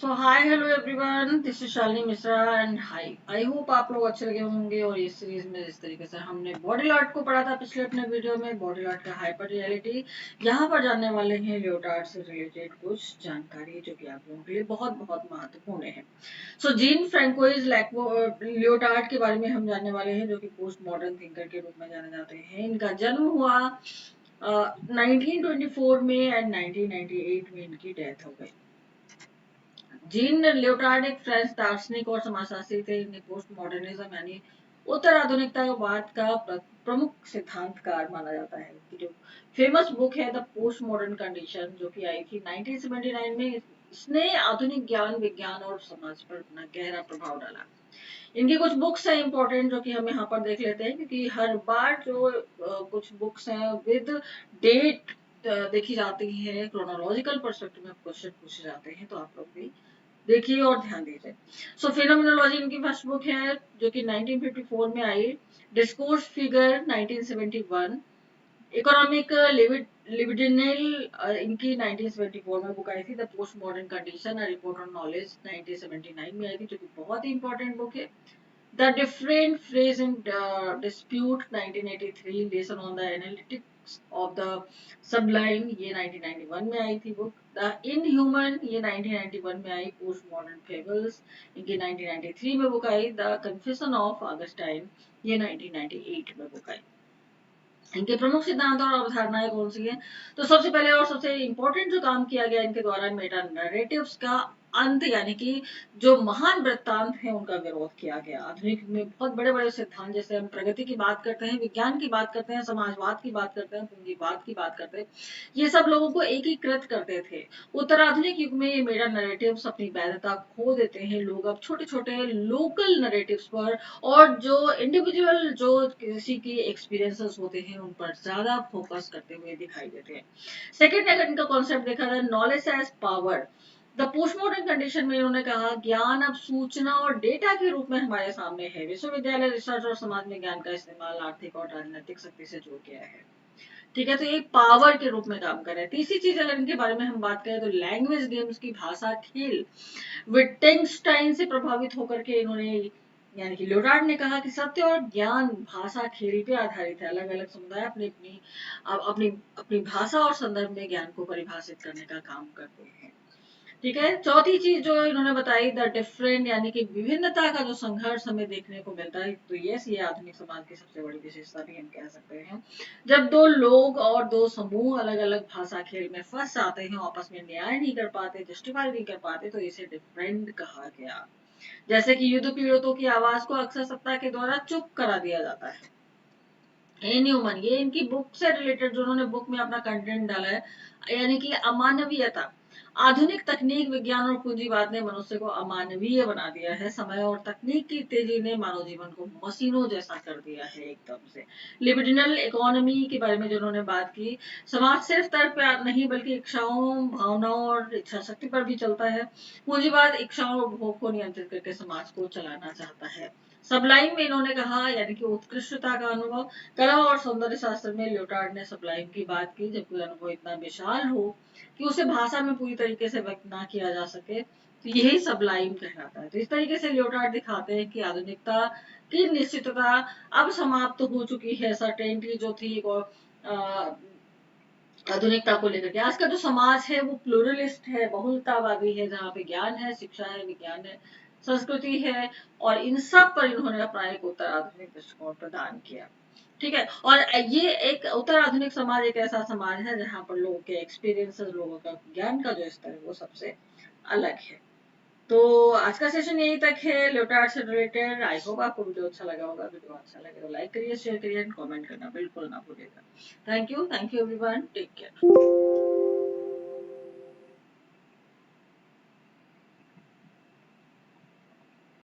So hi hello everyone, this is Shalini Mishra and hi. I hope आप लोग अच्छे लगे होंगे। और इस सीरीज में जिस तरीके से हमने बॉडी आर्ट को पढ़ा था पिछले अपने वीडियो में, बॉडी आर्ट का हाइपर रियलिटी, यहाँ पर जानने वाले हैं लियोटार्ड से रिलेटेड कुछ जानकारी जो कि आप लोगों के लिए बहुत बहुत महत्वपूर्ण है। सो जीन फ्रेंकोइज लियोटार्ड के बारे में हम जानने वाले हैं, जो कि पोस्ट मॉडर्न थिंकर के रूप में जाने जाते हैं। इनका जन्म हुआ 1924 में एंड 1998 में इनकी डेथ हो गई। जीन लियोटार्ड एक फ्रेंच दार्शनिक और समाजशास्त्री थे। इन्हें पोस्ट मॉडर्निज्म यानी उत्तर आधुनिकतावाद का प्रमुख सिद्धांतकार माना जाता है। कि जो फेमस बुक है द पोस्ट मॉडर्न कंडीशन, जो कि आई थी 1979 में, इसने आधुनिक ज्ञान विज्ञान और समाज पर अपना गहरा प्रभाव डाला। इनकी कुछ बुक्स हैं इंपॉर्टेंट, जो कि हम यहाँ पर देख लेते हैं, क्योंकि हर बार जो कुछ बुक्स हैं विद डेट देखी जाती है, क्रोनोलॉजिकल पर्सपेक्टिव में क्वेश्चन पूछे जाते हैं, तो आप लोग भी देखिए और ध्यान दीजिए। सो फिनोमिनोलॉजी इनकी फर्स्ट बुक है, जो कि 1954 में आई। Discourse figure 1971। इकोनॉमिक लिबिडिनल इनकी 1974 में बुक आई थी। The postmodern condition a report on knowledge 1979 में आई थी, जो कि बहुत ही इंपॉर्टेंट बुक है। The different phrase in dispute 1983, lesson on the analytics of the sublime, ये 1991 में आई थी बुक। द इनह्यूमन, ये 1991 में आई। पोस्ट मॉडर्न फेबल्स इनकी 1993 में book I. The confession of Augustine, ये 1998 में बुक आई। इनके प्रमुख सिद्धांत और अवधारणाएं कौन सी है? तो सबसे पहले और सबसे इंपॉर्टेंट जो काम किया गया इनके द्वारा, मेटा नैरेटिव्स का अंत, यानी कि जो महान वृत्तांत है उनका विरोध किया गया। आधुनिक में बहुत बड़े बड़े सिद्धांत, जैसे हम प्रगति की बात करते हैं, विज्ञान की बात करते हैं, समाजवाद की बात करते हैं, पूंजीवाद की बात करते हैं, ये सब लोगों को एकीकृत करते थे। उत्तराधुनिक युग में ये मेटा नैरेटिव्स अपनी वैधता खो देते हैं। लोग अब छोटे छोटे लोकल नैरेटिव्स पर और जो इंडिविजुअल जो किसी की एक्सपीरियंसेस होते हैं उन पर ज्यादा फोकस करते हुए दिखाई देते हैं। सेकेंड, अगर इनका कॉन्सेप्ट देखा जाए, knowledge as power. The postmodern condition में इन्होंने कहा, ज्ञान अब सूचना और डेटा के रूप में हमारे सामने है। विश्वविद्यालय, रिसर्च और समाज में ज्ञान का इस्तेमाल आर्थिक और राजनीतिक शक्ति से जुड़ गया है। ठीक है, तो ये पावर के रूप में काम कर रहे हैं। तीसरी चीज अगर इनके बारे में हम बात करें, तो लैंग्वेज गेम्स की भाषा खेल। विटेंस्टाइन से प्रभावित होकर के इन्होंने, यानी कि लियोटार्ड ने कहा कि सत्य और ज्ञान भाषा खेल पे आधारित है। अलग अलग समुदाय अपनी अपनी अपनी अपनी भाषा और संदर्भ में ज्ञान को परिभाषित करने का काम करते हैं। ठीक है, चौथी चीज जो इन्होंने बताई, द डिफरेंट, यानी कि विभिन्नता का जो संघर्ष हमें देखने को मिलता है, तो ये आधुनिक समाज की सबसे बड़ी विशेषता भी हम कह सकते हैं। जब दो लोग और दो समूह अलग अलग भाषा खेल में फंस जाते हैं, आपस में न्याय नहीं कर पाते, जस्टिफाई नहीं कर पाते, तो इसे डिफरेंट कहा गया। जैसे कि युद्ध पीड़ितों की आवाज को अक्सर सत्ता के द्वारा चुप करा दिया जाता है। इनह्यूमन, ये इनकी बुक से रिलेटेड, जो उन्होंने बुक में अपना कंटेंट डाला है, यानी कि अमानवीयता। आधुनिक तकनीक, विज्ञान और पूंजीवाद ने मनुष्य को अमानवीय बना दिया है। समय और तकनीक की तेजी ने मानव जीवन को मशीनों जैसा कर दिया है एकदम से। लिबिडिनल इकोनॉमी के बारे में जो उन्होंने बात की, समाज सिर्फ तर्क पे नहीं बल्कि इच्छाओं, भावनाओं और इच्छा शक्ति पर भी चलता है। पूंजीवाद इच्छाओं और भोग को नियंत्रित करके समाज को चलाना चाहता है। सबलाइन में इन्होंने कहा, यानी कि उत्कृष्टता का अनुभव। कला और सौंदर्य शास्त्र में लियोटार्ड ने सबलाइन की बात की, जब कोई अनुभव इतना विशाल हो कि उसे भाषा में पूरी तरीके से व्यक्त ना किया जा सके, तो यही सबलाइन कहलाता है। तो इस तरीके से लियोटार्ड दिखाते हैं कि आधुनिकता की निश्चितता अब समाप्त हो चुकी है। सर्टेनिटी जो थी और आधुनिकता को लेकर के, आज का जो समाज है वो प्लूरलिस्ट है, बहुलतावादी है, जहाँ पे ज्ञान है, शिक्षा है, विज्ञान है, संस्कृति है, और इन सब पर इन्होंने अपना एक उत्तर आधुनिक दृष्टिकोण प्रदान किया। ठीक है, और ये एक उत्तर आधुनिक समाज एक ऐसा समाज है जहाँ पर लोगों के एक्सपीरियंसेस, लोगों का ज्ञान का जो स्तर है वो सबसे अलग है। तो आज का सेशन यहीं तक है लियोटार्ड से रिलेटेड। आई होप आपको वीडियो अच्छा लगा होगा। वीडियो अच्छा लगे तो लाइक करिए, शेयर करिए एंड कमेंट करना बिल्कुल ना भूलिएगा। Thank you everyone, take care.